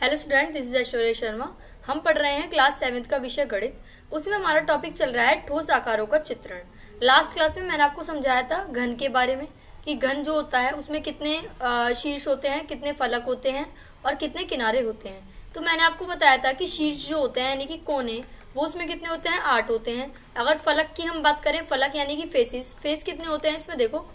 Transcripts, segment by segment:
Hello student, this is Aishwarya Sharma. हम पढ़ रहे हैं क्लास 7th का विषय गणित। उसमें हमारा टॉपिक चल रहा है ठोस आकारों का चित्रण। लास्ट क्लास में मैंने आपको समझाया था घन के बारे में कि घन जो होता है उसमें कितने शीर्ष होते हैं, कितने फलक होते हैं और कितने किनारे होते हैं। तो मैंने आपको बताया था कि शीर्ष जो होते हैं यानी कि कोने, वो उसमें कितने होते हैं, 8 होते हैं। अगर फलक की हम बात करें, फलक यानी कि फेस कितने होते हैं इसमें, देखो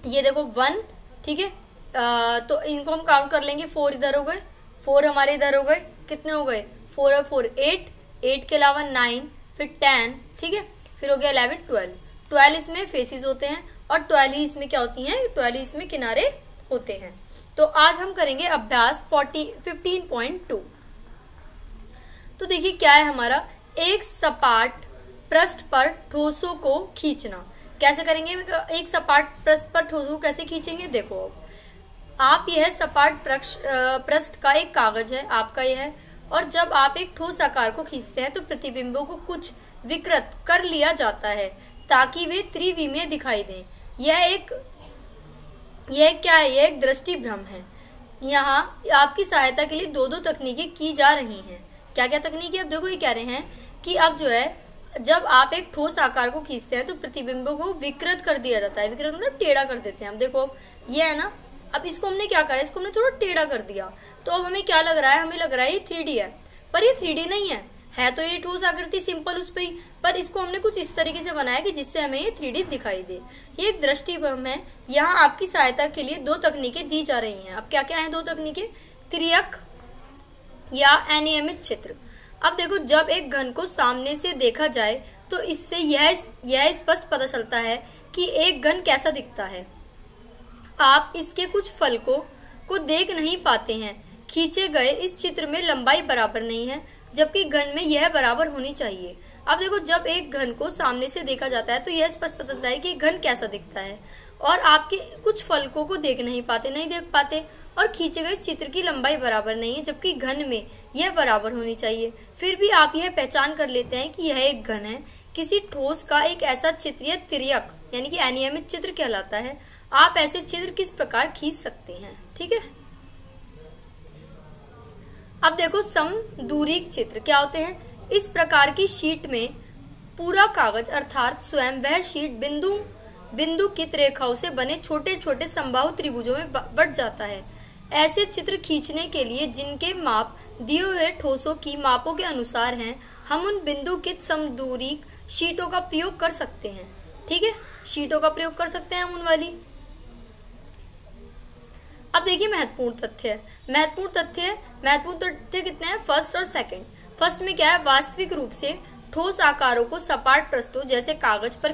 ये देखो 1, ठीक है। तो इनको हम काउंट कर लेंगे। 4 इधर हो गए, 4 हमारे इधर हो गए, कितने हो गए, 4 और 4 8 के अलावा 9, फिर 10, ठीक है, फिर हो गया 11 12 इसमें फेसेस होते हैं और 12 ही इसमें क्या होती हैं, 12 इसमें किनारे होते हैं। तो आज हम करेंगे अभ्यास 15.2। तो देखिए क्या है हमारा, एक सपाट पृष्ठ पर ठोसों को खींचना। कैसे करेंगे, एक सपाट पृष्ठ पर ठोसों को कैसे खींचेंगे, देखो आप, यह सपाट पृष्ठ का एक कागज है आपका यह है, और जब आप एक ठोस आकार को खींचते हैं तो प्रतिबिंबों को कुछ विकृत कर लिया जाता है ताकि वे त्रिविमीय दिखाई दें। यह क्या है, यह एक दृष्टि भ्रम है। यहाँ आपकी सहायता के लिए दो तकनीकें की जा रही हैं। क्या क्या तकनीकें, अब देखो ये कह रहे हैं कि अब जो है, जब आप एक ठोस आकार को खींचते हैं तो प्रतिबिंबों को विकृत कर दिया जाता है। विकृत मतलब टेढ़ा कर देते हैं। हम देखो ये है ना, अब इसको हमने क्या करा, इसको हमने थोड़ा टेढ़ा कर दिया, तो अब हमें क्या लग रहा है, हमें लग रहा है ये 3D है, पर ये 3D नहीं है तो ये ठोस आकृति सिंपल उस पे ही, पर इसको हमने कुछ इस तरीके से बनाया कि जिससे हमें ये 3D दिखाई दे। ये एक दृष्टिभ्रम है। यहाँ आपकी सहायता के लिए 2 तकनीकें दी जा रही हैं। अब क्या क्या है 2 तकनीकें, तिर्यक या अनियमित चित्र। अब देखो, जब एक घन को सामने से देखा जाए तो इससे यह स्पष्ट पता चलता है कि एक घन कैसा दिखता है। आप इसके कुछ फलकों को देख नहीं पाते हैं। खींचे गए इस चित्र में लंबाई बराबर नहीं है, जबकि घन में यह बराबर होनी चाहिए। अब देखो, जब एक घन को सामने से देखा जाता है तो यह स्पष्ट पता चलता है कि घन कैसा दिखता है, और आपके कुछ फलकों को देख पाते और खींचे गए चित्र की लंबाई बराबर नहीं है, जबकि घन में यह बराबर होनी चाहिए। फिर भी आप यह पहचान कर लेते हैं कि यह एक घन है। किसी ठोस का एक ऐसा चित्र या तिर्यक यानी कि अनियमित चित्र कहलाता है। आप ऐसे चित्र किस प्रकार खींच सकते हैं, ठीक है। अब देखो, समदूरिक चित्र क्या होते हैं। इस प्रकार की शीट में पूरा कागज अर्थात स्वयं वह शीट बिंदुकित रेखाओं से बने छोटे छोटे समबाहु त्रिभुजों में बंट जाता है। ऐसे चित्र खींचने के लिए जिनके माप दिए हुए ठोसों की मापों के अनुसार हैं, हम उन बिंदुकित समदूरिक शीटों का प्रयोग कर सकते हैं, ठीक है। शीटों का प्रयोग कर सकते हैं हम उन वाली। अब देखिए महत्वपूर्ण तथ्य कितने हैं, फर्स्ट और सेकंड। फर्स्ट में क्या है, वास्तविक रूप से ठोस आकारों को सपाट पृष्ठों जैसे कागज पर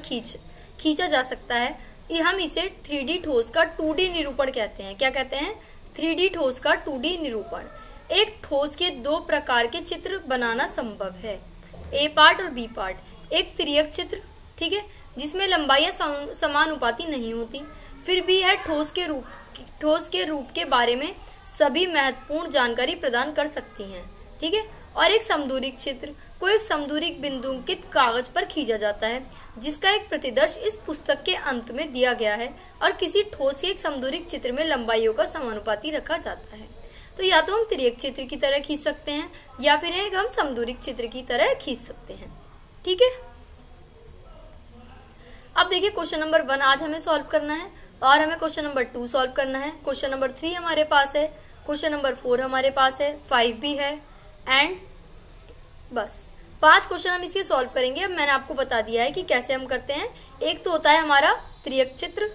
खींचा जा सकता है। हम इसे 3D ठोस का 2D निरूपण कहते हैं। क्या कहते हैं, 3D ठोस का 2D निरूपण। एक ठोस के 2 प्रकार के चित्र बनाना संभव है, ए पार्ट और बी पार्ट। एक तिर्यक चित्र, ठीक है, जिसमें लंबाइयां समानुपाती नहीं होती, फिर भी यह ठोस के रूप के बारे में सभी महत्वपूर्ण जानकारी प्रदान कर सकती हैं, ठीक है। और एक समदूरिक चित्र को एक समदूरिक बिंदुकित कागज पर खींचा जाता है, जिसका एक प्रतिदर्श इस पुस्तक के अंत में दिया गया है, और किसी ठोस के एक समदूरिक चित्र में लंबाइयों का समानुपाती रखा जाता है। तो या तो हम तिर्यक चित्र की तरह खींच सकते हैं या फिर एक हम समदूरिक चित्र की तरह खींच सकते हैं, ठीक है। अब देखिए क्वेश्चन नंबर 1 आज हमें सॉल्व करना है, और हमें क्वेश्चन नंबर 2 सॉल्व करना है। क्वेश्चन नंबर 3 हमारे पास है, क्वेश्चन नंबर 4 हमारे पास है, 5 भी है, एंड बस 5 क्वेश्चन हम इसके सॉल्व करेंगे। अब मैंने आपको बता दिया है कि कैसे हम करते हैं। एक तो होता है हमारा तिर्यक चित्र,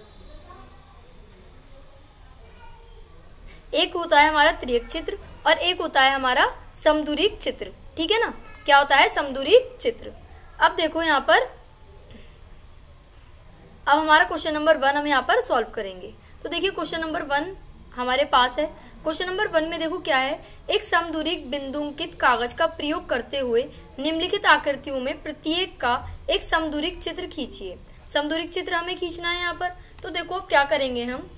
और एक होता है हमारा समदूरिक चित्र, ठीक है ना। क्या होता है, समदूरिक चित्र। अब देखो यहाँ पर, अब हमारा क्वेश्चन नंबर 1 हम यहाँ पर सॉल्व करेंगे। तो देखिए क्वेश्चन नंबर 1 हमारे पास है। क्वेश्चन नंबर 1 में देखो क्या है, एक समदूरिक बिंदुकित कागज का प्रयोग करते हुए निम्नलिखित आकृतियों में प्रत्येक का एक समदूरिक चित्र खींचिए। समदूरिक चित्र हमें खींचना है यहाँ पर। तो देखो अब क्या करेंगे हम,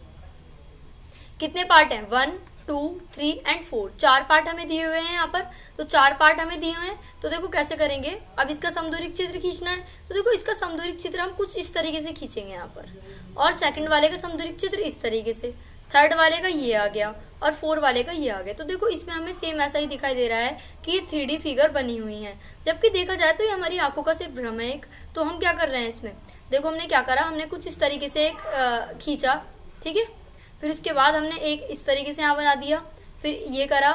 कितने पार्ट हैं, 1 2 3 एंड 4, 4 पार्ट हमें दिए हुए हैं यहाँ पर। तो 4 पार्ट हमें दिए हुए हैं, तो देखो कैसे करेंगे। अब इसका समदूरिक चित्र खींचना है, तो देखो इसका समदूरिक चित्र हम कुछ इस तरीके से खींचेंगे यहाँ पर, और सेकंड वाले का समदूरिक चित्र इस तरीके से, थर्ड वाले का ये आ गया और 4 वाले का ये आ गया। तो देखो इसमें हमें सेम ऐसा ही दिखाई दे रहा है कि ये 3D फिगर बनी हुई है, जबकि देखा जाए तो ये हमारी आंखों का सिर्फ भ्रम है एक। तो हम क्या कर रहे हैं इसमें, देखो हमने क्या करा, हमने कुछ इस तरीके से एक खींचा, ठीक है, फिर उसके बाद हमने एक इस तरीके से यहाँ बना दिया, फिर ये करा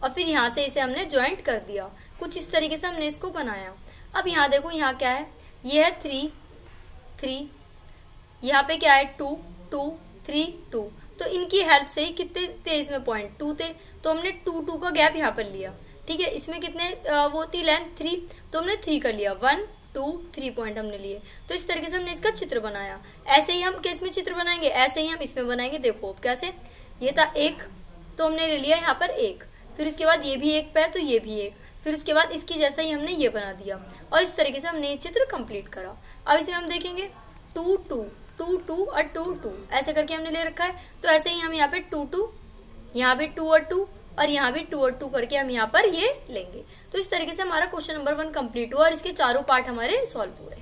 और फिर यहाँ से इसे हमने ज्वाइंट कर दिया, कुछ इस तरीके से हमने इसको बनाया। अब यहाँ देखो यहाँ क्या है, ये है 3, यहाँ पे क्या है 2, 2, 3, 2। तो इनकी हेल्प से ही कितने थे इसमें पॉइंट 2 थे, तो हमने 2, 2 का गैप यहाँ पर लिया, ठीक है। इसमें कितने वो थी लेंथ 3, तो हमने 3 कर लिया, 1, 2, 3 पॉइंट हमने लिए। तो इस तरीके से हमने इसका चित्र बनाया। ऐसे ही हम किस में चित्र बनाएंगे, ऐसे ही हम इसमें बनाएंगे। देखो कैसे, ये था 1, तो हमने ले लिया यहाँ पर 1, फिर उसके बाद ये भी 1 पे है तो ये भी 1, फिर उसके बाद इसकी जैसा ही हमने ये बना दिया और इस तरीके से हमने ये चित्र कंप्लीट करा। अब इसमें हम देखेंगे 2, 2, 2, 2 और 2, 2 ऐसे करके हमने ले रखा है। तो ऐसे ही हम यहाँ पे 2, 2, यहाँ पे 2 और 2 और यहाँ भी 2 और 2 करके हम यहाँ पर ये लेंगे। तो इस तरीके से हमारा क्वेश्चन नंबर 1 कंप्लीट हुआ और इसके चारों पार्ट हमारे सॉल्व हुए।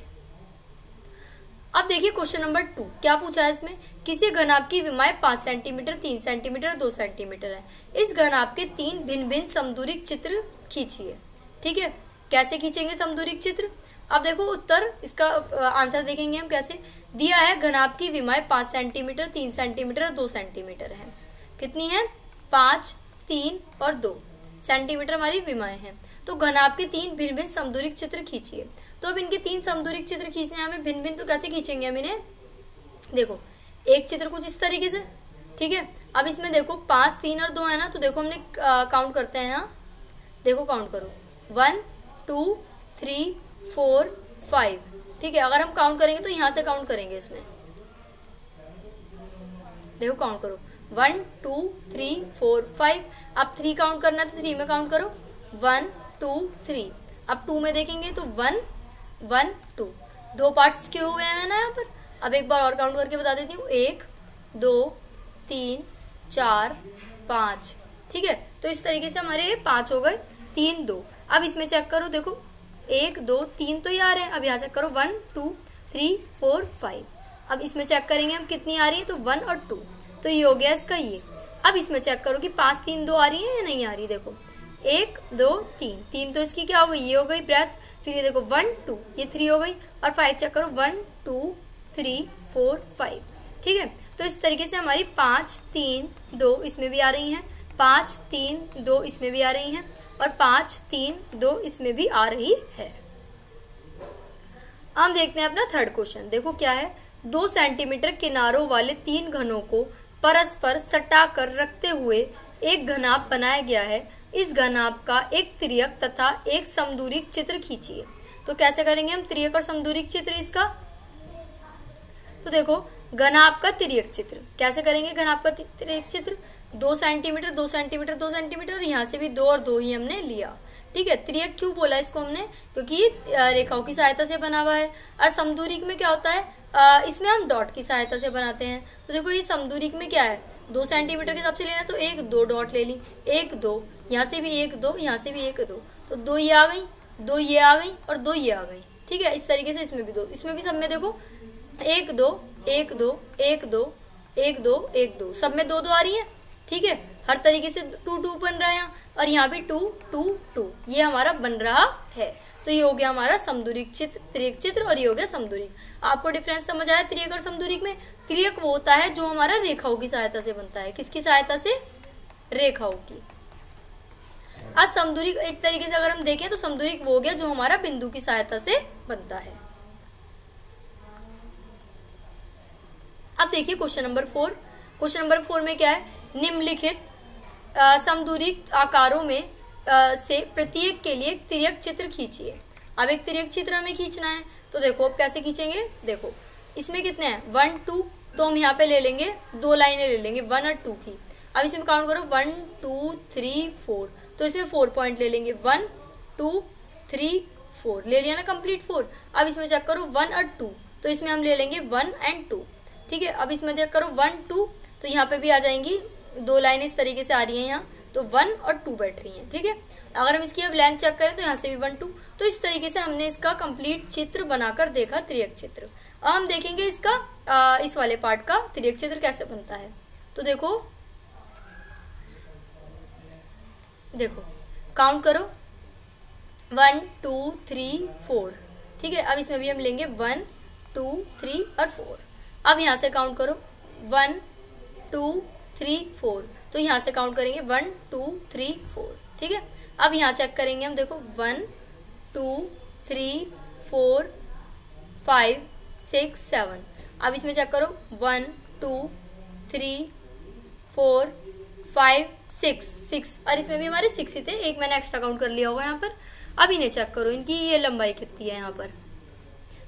अब देखिए क्वेश्चन नंबर 2 क्या पूछा है इसमें, किसी घनाभ की विमाएं 5 सेंटीमीटर, 3 सेंटीमीटर, 2 सेंटीमीटर है। इस घनाभ के 3 भिन्न भिन्न समदूरिक चित्र खींचिए। ठीक है, कैसे खींचेंगे समदूरिक चित्र। अब देखो उत्तर, इसका आंसर देखेंगे हम कैसे। दिया है घनाभ की विमाएं 5 सेंटीमीटर, 3 सेंटीमीटर, 2 सेंटीमीटर है। कितनी है, 5, 3 और 2 सेंटीमीटर हमारी विमाएं हैं। तो घनाभ के 3 भिन्न भिन्न समदूरिक चित्र खींचिए। तो अब इनके 3 समदूरिक चित्र खींचने हैं हमें भिन्न भिन्न, तो कैसे खींचेंगे हम इन्हें। देखो एक चित्र कुछ इस तरीके से, ठीक है। अब इसमें देखो 5, 3 और 2 है ना, तो देखो हमने काउंट करते हैं यहाँ। देखो काउंट करो 1, 2, 3, 4, 5, ठीक है। अगर हम काउंट करेंगे तो यहाँ से काउंट करेंगे इसमें। देखो काउंट करो 1, 2, 3, 4, 5। अब 3 काउंट करना है तो 3 में काउंट करो 1, 2, 3। अब 2 में देखेंगे तो 1, 1, 2। 2 पार्ट्स इसके हुए हैं ना यहाँ पर। अब एक बार और काउंट करके बता देती हूँ 1, 2, 3, 4, 5, ठीक है। तो इस तरीके से हमारे 5 हो गए, 3, 2। अब इसमें चेक करो, देखो 1, 2, 3 तो ये आ रहे हैं। अब यहाँ चेक करो 1, 2, 3, 4, 5। अब इसमें चेक करेंगे हम कितनी आ रही है, तो 1 और 2, तो ये हो गया इसका ये। अब इसमें चेक करो कि 5, 3, 2 आ रही है या नहीं आ रही। देखो 1, 2, 3, 3 तो इसकी क्या हो गई, ये हो गई ब्रेथ। फिर ये देखो 1, 2, ये 3 हो गई। और 5 चेक करो 1, 2, 3, 4, 5, ठीक है। तो इस तरीके से हमारी 5, 3, 2 इसमें भी आ रही हैं, 5, 3, 2 इसमें भी आ रही हैं और 5, 3, 2 इसमें भी आ रही है। हम देखते हैं अपना थर्ड क्वेश्चन। देखो क्या है, 2 सेंटीमीटर किनारों वाले 3 घनों को परस्पर सटा कर रखते हुए एक घनाभ बनाया गया है। इस घनाभ का एक तिर्यक तथा एक समदूरिक चित्र खींचिए। तो कैसे करेंगे हम तिर्यक और समदूरिक चित्र इसका। तो देखो घनाभ का तिर्यक चित्र कैसे करेंगे। घनाभ का तिर्यक चित्र 2 सेंटीमीटर, 2 सेंटीमीटर, 2 सेंटीमीटर और यहाँ से भी 2 और 2 ही हमने लिया, ठीक है। तिर्यक क्यों बोला इसको हमने, क्योंकि रेखाओं की सहायता से बना हुआ है। और समदूरिक में क्या होता है, इसमें हम डॉट की सहायता से बनाते हैं। तो देखो ये समदूरिक में क्या है, 2 सेंटीमीटर के हिसाब से लेना, तो 1, 2 डॉट ले ली, 1, 2 यहाँ से भी 1, 2 यहाँ से भी 1, 2, तो 2 ये आ गई, 2 ये आ गई और 2 ये आ गई, ठीक है। इस तरीके से इसमें भी 2, इसमें भी सब में देखो 1, 2, 1, 2, 1, 2, 1, 2, 1, 2 सब में 2, 2 आ रही है, ठीक है। हर तरीके से 2, 2 बन रहा है यहाँ, और यहाँ भी 2, 2, 2 ये हमारा बन रहा है। तो ये हो गया हमारा समदूरिक चित्र, तिर्यक चित्र, और ये हो गया समदूरिक। आपको डिफरेंस समझ आया तिर्यक और समदूरिक में। तिर्यक वो होता है जो हमारा रेखाओं की सहायता से बनता है। किसकी सहायता से, रेखाओं की। आज समदूरिक एक तरीके से अगर हम देखें तो समदूरिक वो हो गया जो हमारा बिंदु की सहायता से बनता है। अब देखिए क्वेश्चन नंबर 4। क्वेश्चन नंबर 4 में क्या है, निम्नलिखित समदूरिक आकारों में से प्रत्येक के लिए एक तिर्यक चित्र खींचिए। अब एक तिर्यक चित्र हमें खींचना है, तो देखो अब कैसे खींचेंगे। देखो इसमें कितने हैं 1, 2, तो हम यहाँ पे ले लेंगे 2 लाइनें ले लेंगे 1 और 2 की। अब इसमें काउंट करो 1, 2, 3, 4, तो इसमें 4 पॉइंट ले लेंगे 1, 2, 3, 4 ले लिया ना कंप्लीट 4। अब इसमें चेक करो 1 और 2, तो इसमें हम ले लेंगे 1 और 2, ठीक है। अब इसमें चेक करो 1, 2, तो यहाँ पे भी आ जाएंगी 2 लाइन इस तरीके से आ रही है यहाँ, तो 1 और 2 बैठ रही हैं, ठीक है। अगर हम इसकी अब लेंथ चेक करें तो यहाँ से भी 1, 2, तो इस तरीके से हमने इसका कंप्लीट चित्र बनाकर देखा तिर्यक चित्र। अब हम देखेंगे इसका इस वाले पार्ट का तिर्यक चित्र कैसे बनता है। तो देखो देखो काउंट करो 1 2 3 4, ठीक है। अब इसमें भी हम लेंगे 1 2 3 और 4। अब यहाँ से काउंट करो 1 2 3 4, तो यहाँ से काउंट करेंगे 1 2 3 4, ठीक है। अब यहाँ चेक करेंगे हम, देखो 1 2 3 4 5 6 7। अब इसमें चेक करो 1 2 3 4 5 6 और इसमें भी हमारे 6 ही थे, एक मैंने एक्स्ट्रा काउंट कर लिया होगा यहाँ पर। अब इन्हें चेक करो, इनकी ये लंबाई कितनी है यहाँ पर,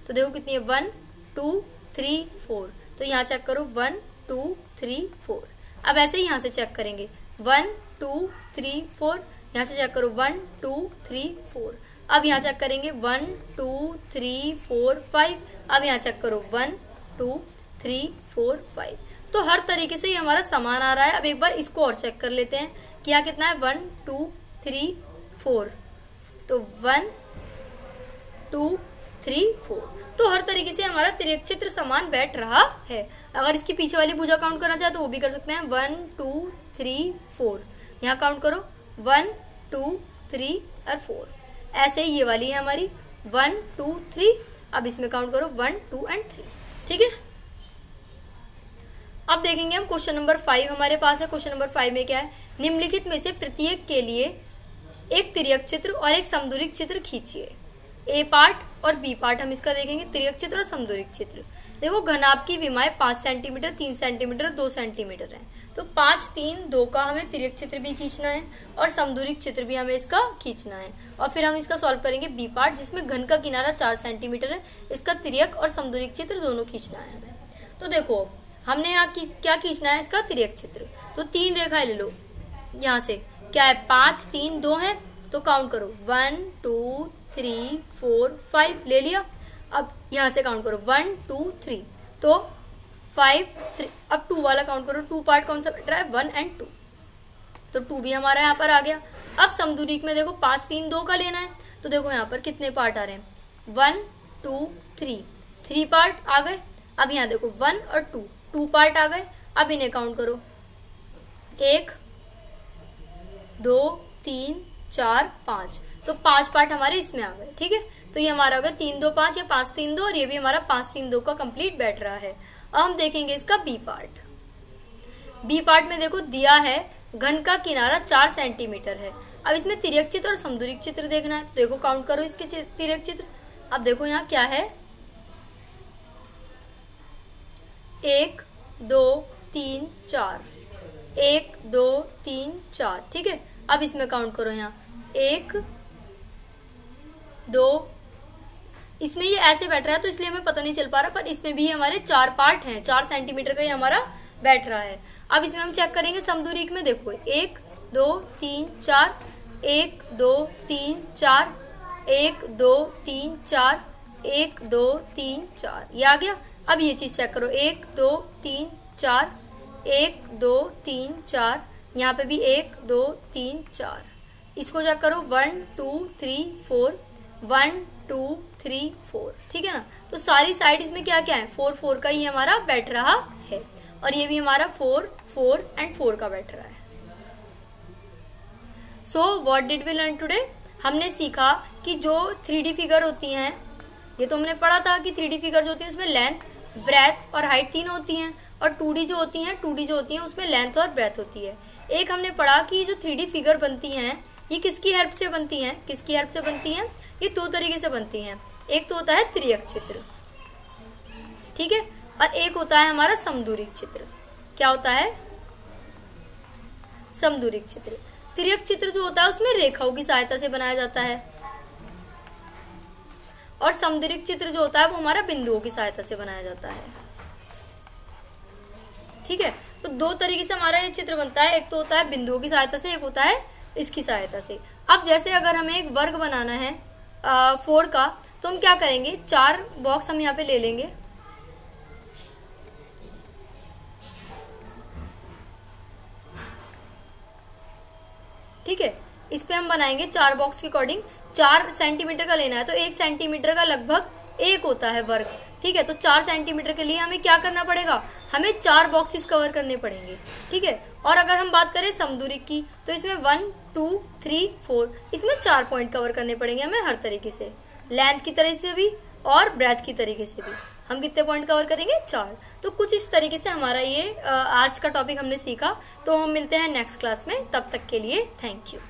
तो देखो कितनी है 1 2 3 4, तो यहाँ चेक करो 1 2 3 4। अब ऐसे ही यहाँ से चेक करेंगे 1 2 3 4, यहाँ से चेक करो 1 2 3 4। अब यहाँ चेक करेंगे 1 2 3 4 5। अब यहाँ चेक करो 1 2 3 4 5। तो हर तरीके से ये हमारा समान आ रहा है। अब एक बार इसको और चेक कर लेते हैं कि यहाँ कितना है 1 2 3 4, तो 1 2 3 4। तो हर तरीके से हमारा तिर्यक चित्र समान बैठ रहा है। अगर इसकी पीछे वाली भुजा काउंट करना चाहे तो वो भी कर सकते हैं 1 2 3 4। यहाँ काउंट करो 1 2 3 और 4। ऐसे ही ये वाली है हमारी 1 2 3। अब इसमें काउंट करो 1 2 एंड 3, ठीक है। अब देखेंगे हम क्वेश्चन नंबर 5 हमारे पास है। क्वेश्चन नंबर 5 में क्या है, निम्नलिखित में से प्रत्येक के लिए एक तिर्यक चित्र और एक समदूरिक चित्र खींचिए। ए पार्ट और बी पार्ट हम इसका देखेंगे, तिर्यक चित्र और समदूरिक चित्र। देखो घनाभ की विमाएं 5 सेंटीमीटर 3 सेंटीमीटर 2 सेंटीमीटर है, तो 5 3 2 का हमें तिर्यक चित्र भी खींचना है और समदूरिक चित्र भी हमें इसका खींचना है। और फिर हम इसका सॉल्व करेंगे बी पार्ट, जिसमें घन का किनारा 4 सेंटीमीटर है, इसका तिर्यक और समदूरिक चित्र दोनों खींचना है हमें। तो देखो हमने यहाँ क्या खींचना है, इसका तिर्यक चित्र। तो 3 रेखाएं ले लो, यहाँ से क्या है 5 3 2 है, तो काउंट करो 1 2 3 4 5 ले लिया। अब यहाँ से काउंट करो 1 2 3, तो 5 3। अब 2 वाला काउंट करो, 2 पार्ट कौन सा बैठ रहा है 1 एंड 2, तो 2 भी हमारा यहाँ पर आ गया। अब समदूरिक में देखो 5 3 2 का लेना है, तो देखो यहाँ पर कितने पार्ट आ रहे हैं 1 2 3 पार्ट आ गए। अब यहाँ देखो 1 और 2 पार्ट आ गए। अब इन्हें काउंट करो 1 2 3 4 5, तो 5 पार्ट हमारे इसमें आ गए, ठीक है। तो ये हमारा हो गया 3 2 5 या 5 3 2, और ये भी हमारा 5 3 2 का कंप्लीट बैठ रहा है। अब हम देखेंगे इसका बी पार्ट। बी पार्ट में देखो दिया है घन का किनारा 4 सेंटीमीटर है। अब इसमें तिर्यक चित्र और समदूरिक चित्र देखना है, तो देखो काउंट करो इसके तिर्यक चित्र। अब देखो यहाँ क्या है 1 2 3 4 1 2 3 4, ठीक है। अब इसमें काउंट करो यहाँ 1 2, इसमें ये ऐसे बैठ रहा है तो इसलिए हमें पता नहीं चल पा रहा, पर इसमें भी हमारे 4 पार्ट हैं, 4 सेंटीमीटर का ये हमारा बैठ रहा है। अब इसमें हम चेक करेंगे समदूरिक में, देखो 1 2 3 4 1 2 3 4 1 2 3 4 1 2 3 4, ये आ गया। अब ये चीज चेक करो 1 2 3 4 1 2 3 4, यहाँ पे भी 1 2 3 4। इसको चेक करो 1 2 3 4 1 2 3 4, ठीक है ना। तो सारी साइड इसमें क्या क्या है 4 4 का ही हमारा बैठ रहा है, और ये भी हमारा 4 4 एंड 4 का बैठ रहा है। So what did we learn today, हमने सीखा कि जो 3D फिगर होती हैं, ये तो हमने पढ़ा था कि 3D फिगर जो होती है उसमें लेंथ ब्रेथ और हाइट 3 होती हैं, और 2D जो होती हैं उसमें लेंथ और ब्रेथ होती है। एक हमने पढ़ा कि जो 3D फिगर बनती हैं ये किसकी हेल्प से बनती हैं, किसकी हेल्प से बनती हैं, ये 2 तरीके से बनती हैं। एक तो होता है तिर्यक चित्र, ठीक है, और एक होता है हमारा समदूरिक चित्र। क्या होता है समदूरिक चित्र। तिर्यक चित्र जो होता है उसमें रेखाओं की सहायता से बनाया जाता है, और समदूरिक चित्र जो होता है वो हमारा बिंदुओं की सहायता से बनाया जाता है, ठीक है। तो 2 तरीके से हमारा ये चित्र बनता है, एक तो होता है बिंदुओं की सहायता से, एक होता है इसकी सहायता से। अब जैसे अगर हमें एक वर्ग बनाना है 4 का, तो हम क्या करेंगे 4 बॉक्स हम यहाँ पे ले लेंगे, ठीक है। इस पे हम बनाएंगे 4 बॉक्स के अकॉर्डिंग। 4 सेंटीमीटर का लेना है, तो 1 सेंटीमीटर का लगभग 1 होता है वर्ग, ठीक है। तो 4 सेंटीमीटर के लिए हमें क्या करना पड़ेगा, हमें 4 बॉक्सेस कवर करने पड़ेंगे, ठीक है। और अगर हम बात करें समदूरिक की, तो इसमें 1 2, 3, 4, इसमें 4 पॉइंट कवर करने पड़ेंगे हमें हर तरीके से, लेंथ की तरह से भी और ब्रेथ की तरीके से भी। हम कितने पॉइंट कवर करेंगे? 4। तो कुछ इस तरीके से हमारा ये आज का टॉपिक हमने सीखा। तो हम मिलते हैं नेक्स्ट क्लास में, तब तक के लिए थैंक यू।